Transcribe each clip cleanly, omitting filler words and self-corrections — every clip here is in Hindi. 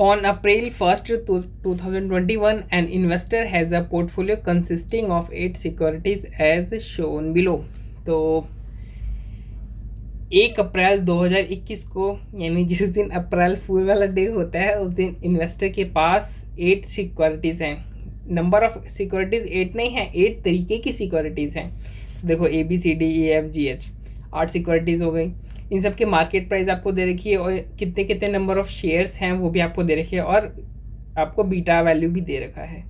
On April 1st, 2021, an investor has a portfolio consisting of 8 securities as shown below. तो 1 अप्रैल 2021 को, यानी जिस दिन अप्रैल फूल वाला डे होता है, उस दिन इन्वेस्टर के पास 8 सिक्योरिटीज़ हैं. नंबर ऑफ सिक्योरिटीज़ 8 नहीं है, 8 तरीके की सिक्योरिटीज़ हैं. देखो ABCDEFGH 8 सिक्योरिटीज़ हो गई. इन सब के मार्केट प्राइस आपको दे रखी है और कितने कितने नंबर ऑफ शेयर्स हैं वो भी आपको दे रखी है और आपको बीटा वैल्यू भी दे रखा है.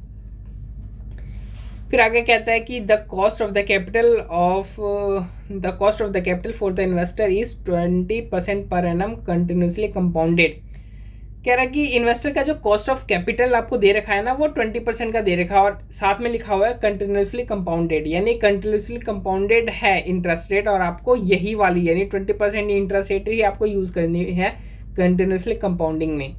फिर आगे कहता है कि the cost of the capital for the investor is 20% per annum continuously compounded. कह रहा है कि इन्वेस्टर का जो कॉस्ट ऑफ कैपिटल आपको दे रखा है ना, वो 20% का दे रखा है और साथ में लिखा हुआ है कंटिन्यूसली कंपाउंडेड, यानी कंटिन्यूसली कंपाउंडेड है इंटरेस्ट रेट और आपको यही वाली यानी 20% इंटरेस्ट रेट ही आपको यूज़ करनी है कंटिन्यूसली कंपाउंडिंग में.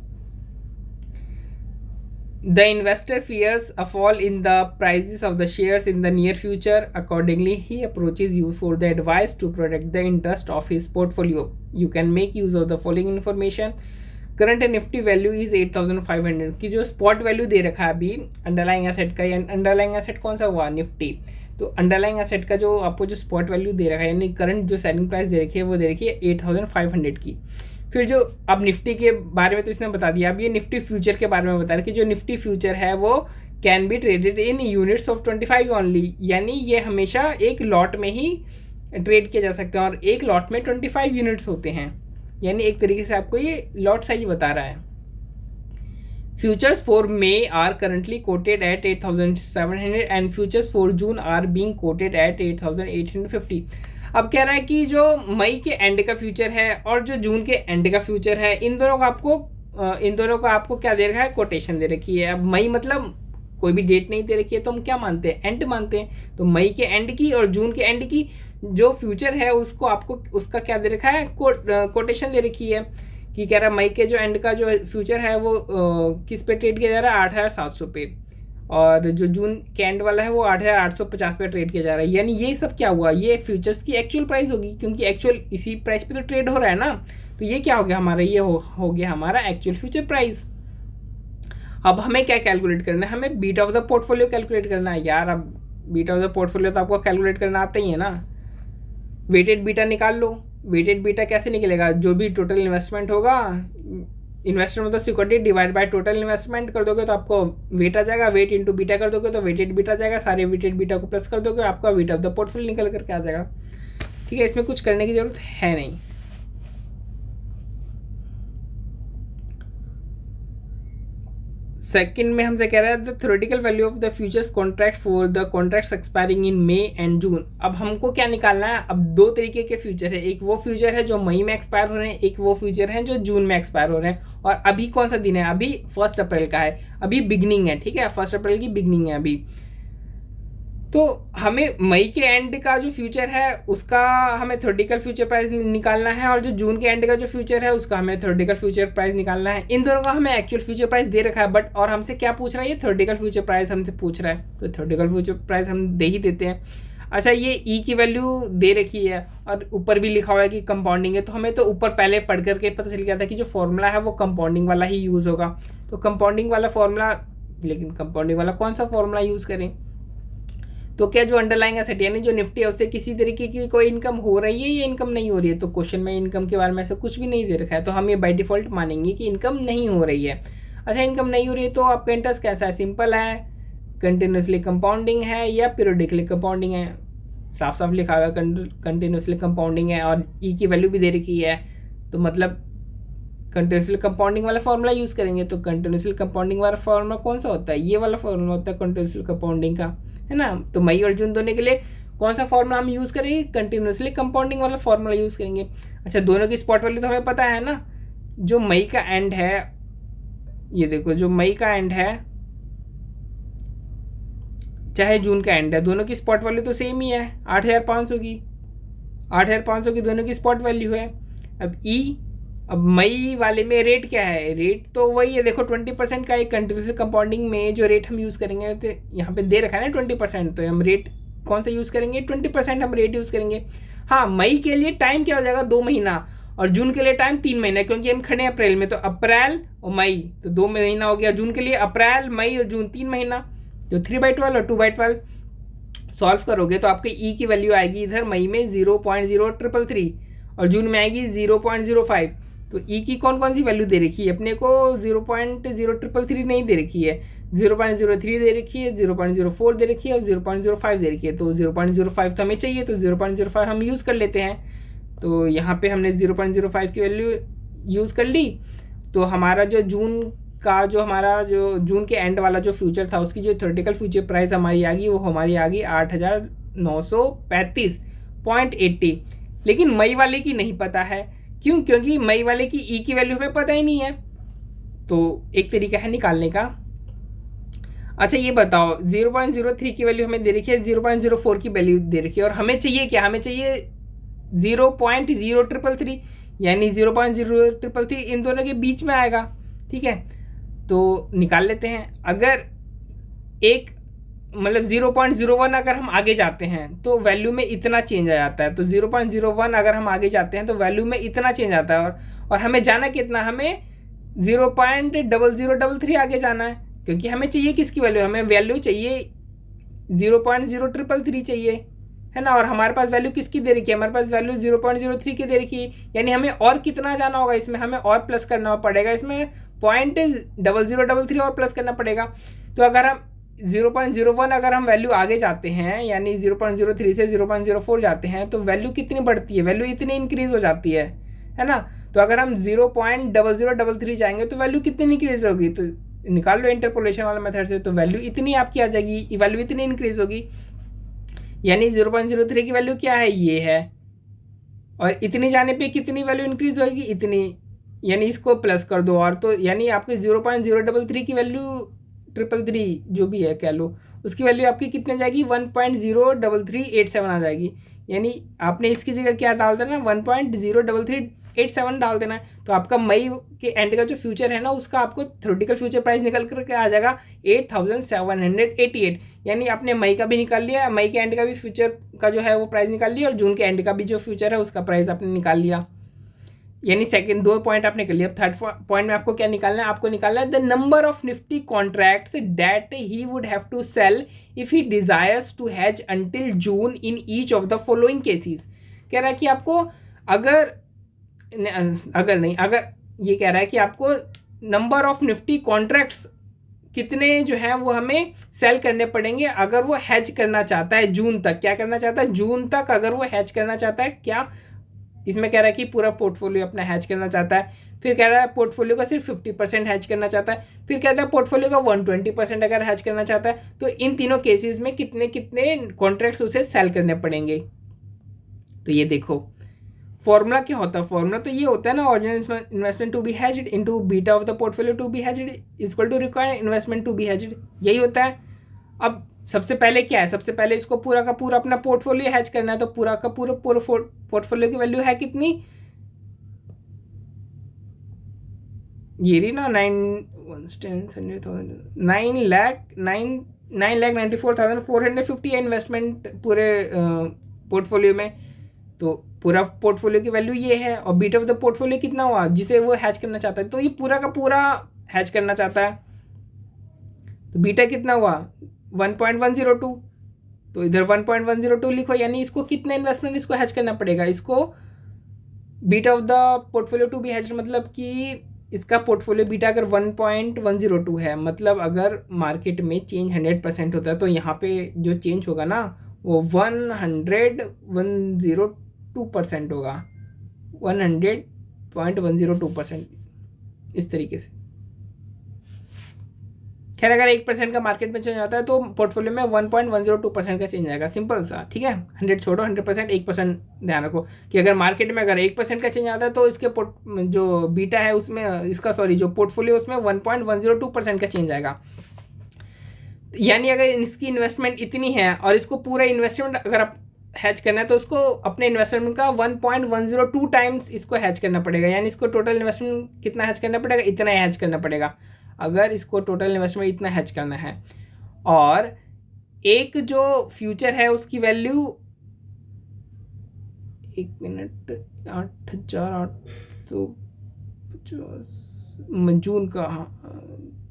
The investor fears a fall in the prices of the shares in the near future. Accordingly, he approaches you for the advice to protect the interest of his portfolio. You can make use of the following information. Current Nifty value is 8500 की जो स्पॉट वैल्यू दे रखा है अभी अंडरलाइंग एसेट का, यानी अंडरलाइंग एसेट कौन सा हुआ, निफ्टी. तो अंडरलाइंग एसेट का जो आपको जो स्पॉट वैल्यू दे रखा है यानी करंट जो सेलिंग प्राइस दे रखी है वो दे रखी है 8500 की. फिर जो अब निफ्टी के बारे में तो इसने बता दिया, अब ये निफ्टी फ्यूचर के बारे में बता रहा है कि जो निफ्टी फ्यूचर है वो can be traded in units of 25 only, यानी ये हमेशा एक लॉट में ही ट्रेड किया जा सकते हैं और एक लॉट में 25 यूनिट्स होते हैं, यानी एक तरीके से आपको ये लॉट साइज बता रहा है. Futures for May are currently quoted at 8700 and futures for June are being quoted at 8850. अब कह रहा है कि जो मई के एंड का फ्यूचर है और जो जून के एंड का फ्यूचर है, इन दोनों का आपको क्या दे रखा है, कोटेशन दे रखी है. अब मई मतलब कोई भी डेट नहीं दे रखी है तो हम क्या मानते हैं, एंड मानते हैं. तो मई के एंड की और जून के एंड की जो फ्यूचर है उसको आपको उसका क्या दे रखा है, कोटेशन दे रखी है. कि कह रहा है मई के जो एंड का जो फ्यूचर है वो किस पे ट्रेड किया जा रहा है, 8700 पे, और जो जून के एंड वाला है वो 8850 पे ट्रेड किया जा रहा है. यानी ये सब क्या हुआ, ये फ्यूचर्स की एक्चुअल प्राइस होगी क्योंकि एक्चुअल इसी प्राइस पे तो ट्रेड हो रहा है ना. तो ये क्या हो गया हमारा, ये हो गया हमारा एक्चुअल फ्यूचर प्राइस. अब हमें क्या कैलकुलेट करना है, हमें beta of the portfolio calculate करना है. यार अब बीटा ऑफ द पोर्टफोलियो तो आपको कैलकुलेट करना आता ही है ना. वेटेड बीटा निकाल लो. वेटेड बीटा कैसे निकलेगा, जो भी टोटल इन्वेस्टमेंट होगा, इन्वेस्टमेंट मतलब security divide by total investment कर दोगे तो आपको वेट आ जाएगा. वेट इंटू बीटा कर दोगे तो वेटेड बीटा आ जाएगा. सारे वेटेड बीटा को प्लस कर दोगे आपका वेट ऑफ द पोर्टफोलियो निकल करके आ जाएगा. ठीक है, इसमें कुछ करने की जरूरत है नहीं. सेकंड में हमसे कह रहा है the theoretical value of the futures contract for the contracts expiring in May and June. अब हमको क्या निकालना है, अब दो तरीके के फ्यूचर है. एक वो फ्यूचर है जो मई में एक्सपायर हो रहे हैं, एक वो फ्यूचर है जो जून में एक्सपायर हो रहे हैं. और अभी कौन सा दिन है, अभी 1 अप्रैल का है, अभी बिगनिंग है. ठीक है, 1 अप्रैल की बिगनिंग है अभी. तो हमें मई के एंड का जो फ्यूचर है उसका हमें थ्योरेटिकल फ्यूचर प्राइस निकालना है और जो जून के एंड का जो फ्यूचर है उसका हमें थ्योरेटिकल फ्यूचर प्राइस निकालना है. इन दोनों का हमें एक्चुअल फ्यूचर प्राइस दे रखा है बट और हमसे क्या पूछ रहा है, ये थ्योरेटिकल फ्यूचर प्राइस हमसे पूछ रहा है. तो थ्योरेटिकल फ्यूचर प्राइस हम दे ही देते हैं. अच्छा, ये ई की वैल्यू दे रखी है और ऊपर भी लिखा हुआ है कि कंपाउंडिंग है, तो हमें तो ऊपर पहले पढ़ करके पता चल गया था कि जो फॉर्मूला है वो कंपाउंडिंग वाला ही यूज़ होगा. तो कंपाउंडिंग वाला फॉर्मूला, लेकिन कंपाउंडिंग वाला कौन सा फॉर्मूला यूज़ करें. तो क्या जो अंडरलाइंग एसेट यानी जो निफ्टी है उससे किसी तरीके की कोई इनकम हो रही है या इनकम नहीं हो रही है. तो क्वेश्चन में इनकम के बारे में ऐसा कुछ भी नहीं दे रखा है, तो हम ये बाय डिफॉल्ट मानेंगे कि इनकम नहीं हो रही है. अच्छा, इनकम नहीं हो रही है तो आपका इंटरेस्ट कैसा है, सिंपल है, कंटिन्यूसली कंपाउंडिंग है या पीरियडिकली कंपाउंडिंग है. साफ साफ लिखा हुआ है कंटिन्यूसली कंपाउंडिंग है और ई की वैल्यू भी दे रखी है. तो मतलब कंटिन्यूसली कंपाउंडिंग वाला फॉर्मूला यूज़ करेंगे. तो कंटिन्यूसली कंपाउंडिंग वाला फॉर्मूला कौन सा होता है, ये वाला फॉर्मूला होता है कंटिन्यूसली कंपाउंडिंग का, है ना. तो मई और जून दोनों के लिए कौन सा फॉर्मूला हम यूज़ करेंगे, कंटिन्यूसली कंपाउंडिंग वाला फॉर्मूला यूज़ करेंगे. अच्छा, दोनों की स्पॉट वैल्यू तो हमें पता है ना. जो मई का एंड है, ये देखो, जो मई का एंड है चाहे जून का एंड है, दोनों की स्पॉट वैल्यू तो सेम ही है, 8500 की. 8500 की दोनों की स्पॉट वैल्यू है. अब मई वाले में रेट क्या है, रेट तो वही है, देखो 20% का एक कंटिन्यूसली कंपाउंडिंग में जो रेट हम यूज़ करेंगे तो यहाँ पे दे रखा है ना 20%, तो हम रेट कौन सा यूज़ करेंगे, 20% हम रेट यूज़ करेंगे. हाँ, मई के लिए टाइम क्या हो जाएगा, 2 महीना, और जून के लिए टाइम 3 महीना, क्योंकि हम खड़े हैं अप्रैल में, तो अप्रैल और मई तो 2 महीना हो गया। जून के लिए अप्रैल, मई और जून 3 महीना, तो 3/12 और 2/12 सॉल्व करोगे तो आपके ई की वैल्यू आएगी इधर मई में 0.0333 और जून में आएगी 0.05। तो ई की कौन कौन सी वैल्यू दे रखी है अपने को? 0.0333 नहीं दे रखी है, 0.03 दे रखी है, 0.04 दे रखी है और 0.05 दे रखी है। तो 0.05 तो हमें चाहिए, तो 0.05 हम यूज़ कर लेते हैं। तो यहाँ पे हमने 0.05 की वैल्यू यूज़ कर ली। तो हमारा जो जून का जो हमारा जो जून के एंड वाला जो फ्यूचर था उसकी जो थ्योरेटिकल फ्यूचर प्राइस हमारी आ गई वो हमारी आ गई 8,935.80। लेकिन मई वाले की नहीं पता है, क्यों? क्योंकि मई वाले की ई की वैल्यू हमें पता ही नहीं है। तो एक तरीका है निकालने का। अच्छा ये बताओ, 0.03 की वैल्यू हमें दे रखी है, 0.04 की वैल्यू दे रखी है और हमें चाहिए क्या? हमें चाहिए 0.0333, यानी 0.0333 इन दोनों के बीच में आएगा। ठीक है, तो निकाल लेते हैं। अगर एक मतलब 0.01 अगर हम आगे जाते हैं तो वैल्यू में इतना चेंज आ जाता है। तो 0.01 अगर हम आगे जाते हैं तो वैल्यू में इतना चेंज आता है। और हमें जाना कितना? हमें 0.0033 आगे जाना है, क्योंकि हमें चाहिए किसकी वैल्यू? हमें वैल्यू चाहिए 0.0333 चाहिए, है ना। और हमारे पास वैल्यू किसकी दे रखी है? हमारे पास वैल्यू 0.03 की दे रखी है, यानी हमें और कितना जाना होगा? इसमें हमें और प्लस करना पड़ेगा, इसमें 0.0033 और प्लस करना पड़ेगा। तो अगर हम 0.01 अगर हम वैल्यू आगे जाते हैं, यानी 0.03 से 0.04 जाते हैं, तो वैल्यू कितनी बढ़ती है? वैल्यू इतनी इंक्रीज हो जाती है ना। तो अगर हम 0.0033 जाएंगे तो वैल्यू कितनी इंक्रीज होगी? तो निकाल लो इंटरपोलेशन वाला मेथड से, तो वैल्यू इतनी आपकी आ जाएगी, वैल्यू इतनी इंक्रीज होगी। यानी 0.03 की वैल्यू क्या है? ये है। और इतनी जाने पे कितनी वैल्यू इंक्रीज होगी? इतनी, यानी इसको प्लस कर दो और, तो यानी आपके 0.033 की वैल्यू 333 जो भी है कह लो, उसकी वैल्यू आपकी कितने जाएगी? 1.03387 आ जाएगी। यानी आपने इसकी जगह क्या डाल देना? 1.03387 डाल देना है। तो आपका मई के एंड का जो फ्यूचर है ना, उसका आपको थ्योरेटिकल फ्यूचर प्राइस निकल करके आ जाएगा 8,788। यानी आपने मई का भी निकाल लिया, मई के एंड का भी फ्यूचर का जो है वो प्राइस निकाल लिया, और जून के एंड का भी जो फ्यूचर है उसका प्राइस आपने निकाल लिया। यानी सेकंड 2 पॉइंट आपने कर लिया। अब थर्ड पॉइंट में आपको क्या निकालना है? आपको निकालना है the number of Nifty contracts that he would have to sell if he desires to hedge until June in each of the following cases. कह रहा है कि आपको अगर ये कह रहा है कि आपको नंबर ऑफ निफ्टी कॉन्ट्रैक्ट्स कितने जो है वो हमें सेल करने पड़ेंगे अगर वो हैज करना चाहता है जून तक। क्या करना चाहता है? जून तक अगर वो हैज करना चाहता है। क्या इसमें कह रहा है कि पूरा पोर्टफोलियो अपना हैज करना चाहता है। फिर कह रहा है पोर्टफोलियो का सिर्फ 50% हैज करना चाहता है। फिर कहता है पोर्टफोलियो का 120% अगर हैज करना चाहता है। तो इन तीनों केसेस में कितने कितने कॉन्ट्रैक्ट्स उसे सेल करने पड़ेंगे। तो ये देखो फॉर्मूला क्या होता है? फॉर्मूला तो ये होता है ना, original investment to be hedged into beta of the portfolio to be hedged equal to required investment to be hedged, यही होता है। अब सबसे पहले क्या है? सबसे पहले इसको पूरा का पूरा अपना पोर्टफोलियो हैज करना है। तो पूरा का पूरा पोर्टफोलियो की वैल्यू है कितनी? ये रही ना 9,94,450 इन्वेस्टमेंट पूरे पोर्टफोलियो में। तो पूरा पोर्टफोलियो की वैल्यू ये है, और बीट ऑफ द पोर्टफोलियो कितना हुआ जिसे वो हैज करना चाहता है? तो ये पूरा का पूरा हैज करना चाहता है। तो बीटा कितना हुआ? 1.102। तो इधर 1.102 लिखो, यानी इसको कितने इन्वेस्टमेंट इसको हैज करना पड़ेगा? इसको beta of the portfolio to be hedged, मतलब कि इसका पोर्टफोलियो बीटा अगर 1.102 है, मतलब अगर मार्केट में चेंज 100% होता है तो यहाँ पे जो चेंज होगा ना वो 102% होगा, 100.102%, इस तरीके से। खैर अगर 1% का मार्केट में चेंज आता है तो पोर्टफोलियो में 1.102% का चेंज आएगा, सिंपल सा। ठीक है, 100 छोड़ो, 100%, 1% ध्यान रखो कि अगर मार्केट में अगर 1% का चेंज आता है तो इसके जो बीटा है उसमें इसका जो पोर्टफोलियो उसमें 1.102% का चेंज आएगा। यानी अगर इसकी इन्वेस्टमेंट इतनी है और इसको पूरा इन्वेस्टमेंट अगर आप हैच करना है तो उसको अपने इन्वेस्टमेंट का 1.102 टाइम्स इसको हैच करना पड़ेगा। यानी इसको टोटल इन्वेस्टमेंट कितना हैच करना पड़ेगा? इतना हैच करना पड़ेगा अगर इसको टोटल इन्वेस्टमेंट इतना हैच करना है। और एक जो फ्यूचर है उसकी वैल्यू एक मिनट, 8,850 जून का, हाँ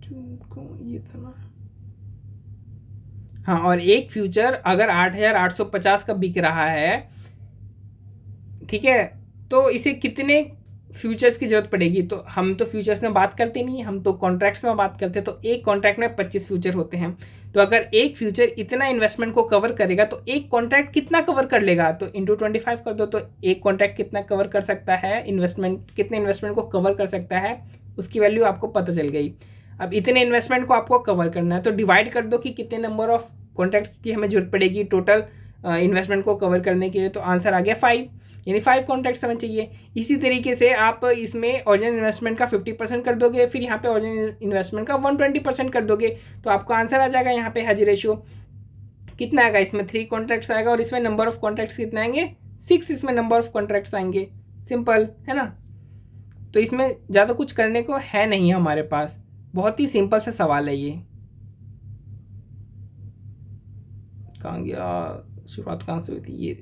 जून को ये था ना, हाँ। और एक फ्यूचर अगर 8,850 का बिक रहा है, ठीक है, तो इसे कितने फ्यूचर्स की जरूरत पड़ेगी? तो हम तो फ्यूचर्स में बात करते नहीं, हम तो कॉन्ट्रैक्ट्स में बात करते हैं। तो एक कॉन्ट्रैक्ट में 25 फ्यूचर होते हैं। तो अगर एक फ्यूचर इतना इन्वेस्टमेंट को कवर करेगा तो एक कॉन्ट्रैक्ट कितना कवर कर लेगा? तो इंटू 25 कर दो, तो एक कॉन्ट्रैक्ट कितना कवर कर सकता है, इन्वेस्टमेंट कितने इन्वेस्टमेंट को कवर कर सकता है, उसकी वैल्यू आपको पता चल गई। अब इतने इन्वेस्टमेंट को आपको कवर करना है, तो डिवाइड कर दो कि कितने नंबर ऑफ कॉन्ट्रैक्ट्स की हमें जरूरत पड़ेगी टोटल इन्वेस्टमेंट को कवर करने के लिए। तो आंसर आ गया 5, यानी 5 कॉन्ट्रैक्ट्स हमें चाहिए। इसी तरीके से आप इसमें ओरिजिनल इन्वेस्टमेंट का 50% कर दोगे, फिर यहाँ पे ओरिजिनल इन्वेस्टमेंट का 120% कर दोगे, तो आपका आंसर आ जाएगा यहाँ पे हैज रेशियो कितना आएगा? इसमें 3 कॉन्ट्रैक्ट्स आएगा, और इसमें नंबर ऑफ कॉन्ट्रैक्ट्स कितने आएंगे? 6 इसमें नंबर ऑफ कॉन्ट्रैक्ट्स आएंगे। सिंपल है ना? तो इसमें ज़्यादा कुछ करने को है नहीं हमारे पास, बहुत ही सिंपल सा सवाल है ये। कहाँ गया? शुरुआत कहाँ से हुई थी? ये